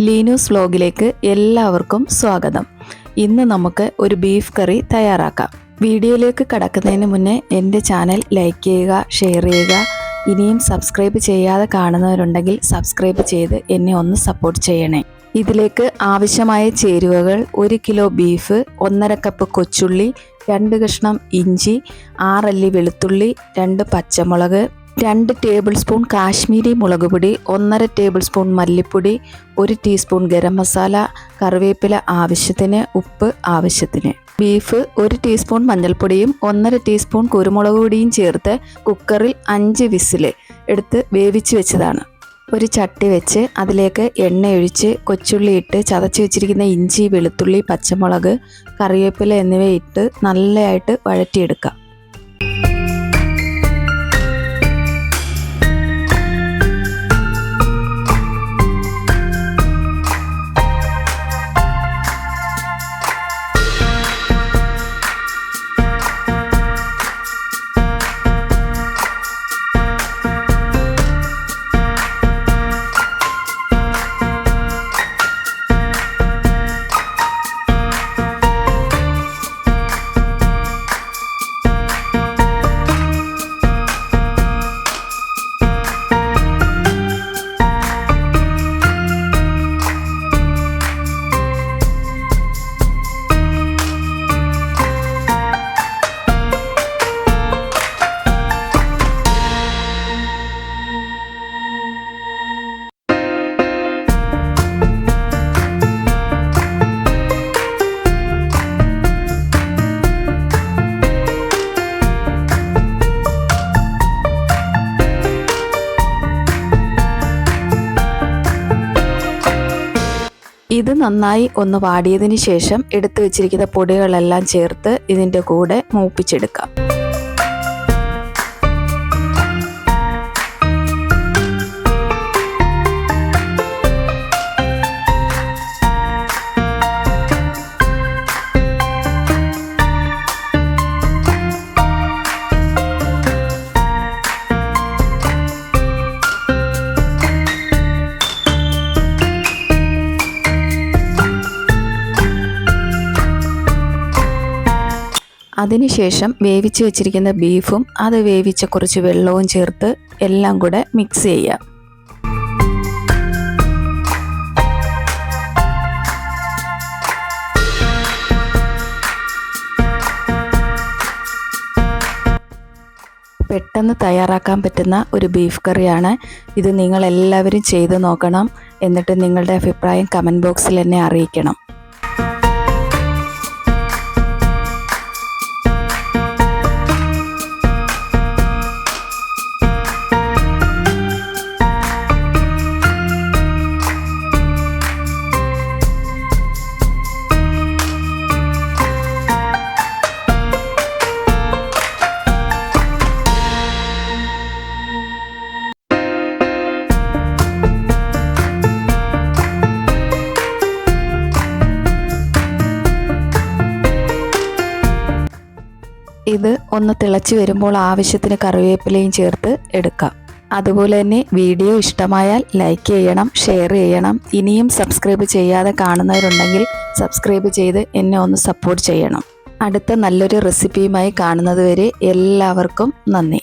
ലീനൂസ് വ്ലോഗിലേക്ക് എല്ലാവർക്കും സ്വാഗതം. ഇന്ന് നമുക്ക് ഒരു ബീഫ് കറി തയ്യാറാക്കാം. വീഡിയോയിലേക്ക് കടക്കുന്നതിന് മുന്നേ എൻ്റെ ചാനൽ ലൈക്ക് ചെയ്യുക, ഷെയർ ചെയ്യുക. ഇനിയും സബ്സ്ക്രൈബ് ചെയ്യാതെ കാണുന്നവരുണ്ടെങ്കിൽ സബ്സ്ക്രൈബ് ചെയ്ത് എന്നെ ഒന്ന് സപ്പോർട്ട് ചെയ്യണേ. ഇതിലേക്ക് ആവശ്യമായ ചേരുവകൾ: 1 കിലോ ബീഫ്, 1.5 കപ്പ് കൊച്ചുള്ളി, 2 കഷ്ണം ഇഞ്ചി, 6 അല്ലി വെളുത്തുള്ളി, 2 പച്ചമുളക്, 2 ടേബിൾ സ്പൂൺ കാശ്മീരി മുളക് പൊടി, 1.5 ടേബിൾ സ്പൂൺ മല്ലിപ്പൊടി, 1 ടീസ്പൂൺ ഗരം മസാല, കറിവേപ്പില ആവശ്യത്തിന്, ഉപ്പ് ആവശ്യത്തിന്. ബീഫ് 1 ടീസ്പൂൺ മഞ്ഞൾപ്പൊടിയും 1.5 ടീസ്പൂൺ കുരുമുളക് പൊടിയും ചേർത്ത് കുക്കറിൽ 5 വിസിൽ എടുത്ത് വേവിച്ച് വെച്ചതാണ്. ഒരു ചട്ടി വെച്ച് അതിലേക്ക് എണ്ണ ഒഴിച്ച് കൊച്ചുള്ളി ഇട്ട് ചതച്ച് വെച്ചിരിക്കുന്ന ഇഞ്ചി, വെളുത്തുള്ളി, പച്ചമുളക്, കറിവേപ്പില എന്നിവ ഇട്ട് നല്ലതായിട്ട് വഴറ്റിയെടുക്കാം. ഇത് നന്നായി ഒന്ന് വാടിയതിന് ശേഷം എടുത്തു വെച്ചിരിക്കുന്ന പൊടികളെല്ലാം ചേർത്ത് ഇതിൻ്റെ കൂടെ മൂപ്പിച്ചെടുക്കാം. അതിനുശേഷം വേവിച്ച് വെച്ചിരിക്കുന്ന ബീഫും അത് വേവിച്ച കുറച്ച് വെള്ളവും ചേർത്ത് എല്ലാം കൂടെ മിക്സ് ചെയ്യാം. പെട്ടെന്ന് തയ്യാറാക്കാൻ പറ്റുന്ന ഒരു ബീഫ് കറിയാണ് ഇത്. നിങ്ങളെല്ലാവരും ചെയ്ത് നോക്കണം. എന്നിട്ട് നിങ്ങളുടെ അഭിപ്രായം കമൻറ്റ് ബോക്സിൽ എന്നെ അറിയിക്കണം. ഇത് ഒന്ന് തിളച്ച് വരുമ്പോൾ ആവശ്യത്തിന് കറിവേപ്പിലയും ചേർത്ത് എടുക്കാം. അതുപോലെ തന്നെ വീഡിയോ ഇഷ്ടമായാൽ ലൈക്ക് ചെയ്യണം, ഷെയർ ചെയ്യണം. ഇനിയും സബ്സ്ക്രൈബ് ചെയ്യാതെ കാണുന്നവരുണ്ടെങ്കിൽ സബ്സ്ക്രൈബ് ചെയ്ത് എന്നെ ഒന്ന് സപ്പോർട്ട് ചെയ്യണം. അടുത്ത നല്ലൊരു റെസിപ്പിയുമായി കാണുന്നത് വരെ എല്ലാവർക്കും നന്ദി.